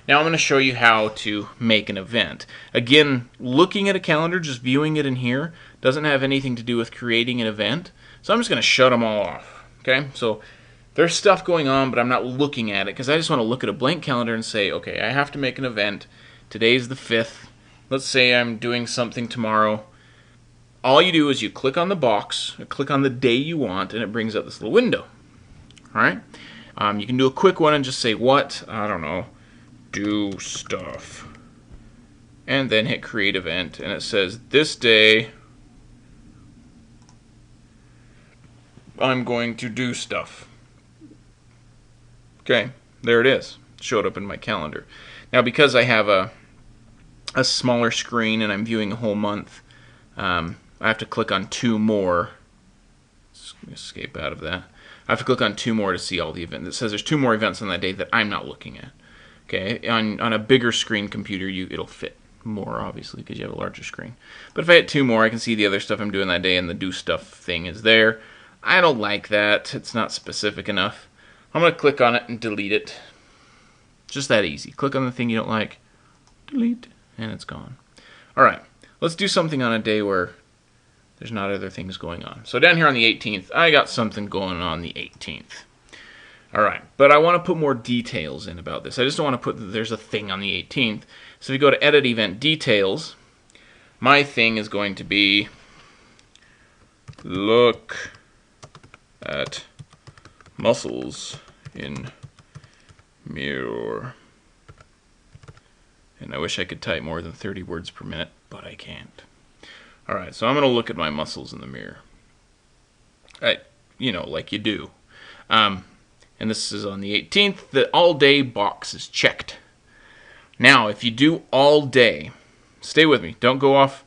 Now I'm going to show you how to make an event. Again, looking at a calendar, just viewing it in here, doesn't have anything to do with creating an event. So I'm just going to shut them all off. Okay, so there's stuff going on, but I'm not looking at it because I just want to look at a blank calendar and say, okay, I have to make an event. Today's the 5th. Let's say I'm doing something tomorrow. All you do is you click on the box, click on the day you want, and it brings up this little window. All right? You can do a quick one and just say, what? I don't know. Do stuff. And then hit create event, and it says, this day, I'm going to do stuff. Okay, there it is. It showed up in my calendar. Now, because I have a smaller screen and I'm viewing a whole month, I have to click on 2 more. Let's escape out of that. I have to click on 2 more to see all the events. It says there's 2 more events on that day that I'm not looking at. Okay, on a bigger screen computer, it'll fit more, obviously, because you have a larger screen. But if I hit 2 more, I can see the other stuff I'm doing that day, and the do stuff thing is there. I don't like that. It's not specific enough. I'm going to click on it and delete it. Just that easy. Click on the thing you don't like, delete, and it's gone. All right, let's do something on a day where there's not other things going on. So down here on the 18th, I got something going on the 18th. All right, but I want to put more details in about this. I just don't want to put that there's a thing on the 18th. So if you go to Edit Event Details, my thing is going to be look at muscles in mirror. And I wish I could type more than 30 words per minute, but I can't. All right, so I'm going to look at my muscles in the mirror. Like you do. And this is on the 18th. The all day box is checked. Now, if you do all day, stay with me. Don't go off.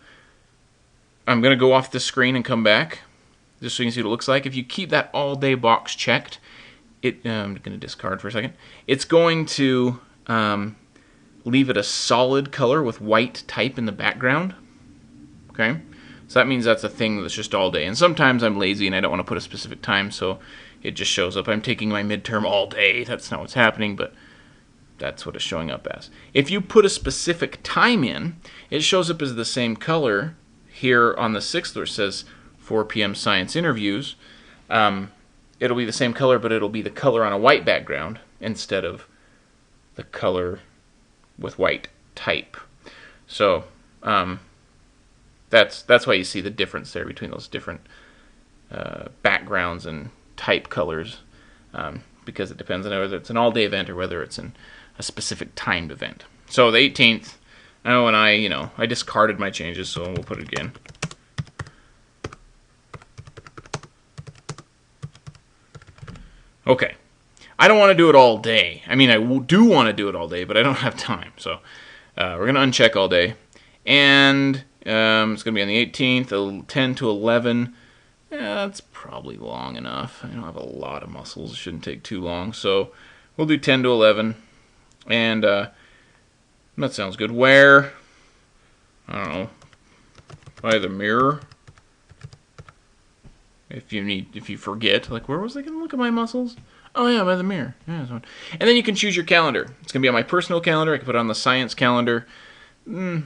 I'm going to go off the screen and come back, just so you can see what it looks like. If you keep that all day box checked, I'm going to discard for a second. It's going to leave it a solid color with white type in the background. Okay? So that means that's a thing that's just all day. And sometimes I'm lazy and I don't want to put a specific time, so it just shows up. I'm taking my midterm all day. That's not what's happening, but that's what it's showing up as. If you put a specific time in, it shows up as the same color here on the 6th where it says 4 p.m. science interviews. It'll be the same color, but it'll be the color on a white background instead of the color with white type. So that's why you see the difference there between those different backgrounds and type colors, because it depends on whether it's an all-day event or whether it's a specific timed event. So the 18th, and I discarded my changes, so we'll put it again. Okay. I don't want to do it all day. I mean, I do want to do it all day, but I don't have time. So we're going to uncheck all day. And it's going to be on the 18th, 10 to 11. Yeah, that's probably long enough. I don't have a lot of muscles. It shouldn't take too long. So we'll do 10 to 11. And that sounds good. Where? I don't know. By the mirror. If you forget, like, where was I going to look at my muscles? Oh yeah, by the mirror. Yeah, that's one. And then you can choose your calendar. It's going to be on my personal calendar. I can put it on the science calendar. I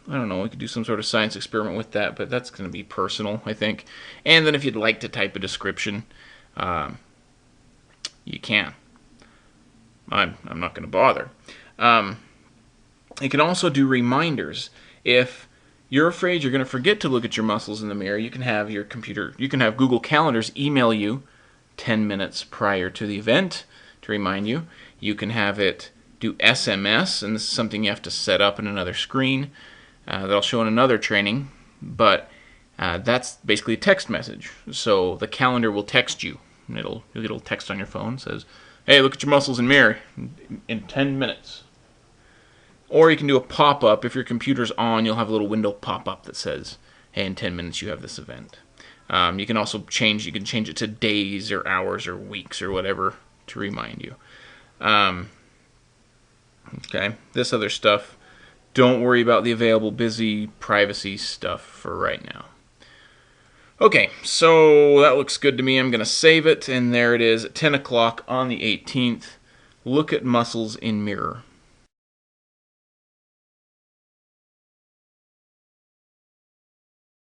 don't know. We could do some sort of science experiment with that, but that's going to be personal, I think. And then if you'd like to type a description, you can. I'm not going to bother. You can also do reminders. If you're afraid you're going to forget to look at your muscles in the mirror, you can have Google Calendars email you 10 minutes prior to the event to remind you. You can have it do SMS, and this is something you have to set up in another screen that I'll show in another training, but that's basically a text message. So the calendar will text you, and you'll get a little text on your phone that says, hey, look at your muscles in mirror in 10 minutes. Or you can do a pop-up. If your computer's on, you'll have a little window pop-up that says, hey, in 10 minutes you have this event. You can also change it to days or hours or weeks or whatever to remind you. Okay, this other stuff, don't worry about the available busy privacy stuff for right now. Okay, so that looks good to me. I'm going to save it, and there it is at 10 o'clock on the 18th. Look at muscles in mirror.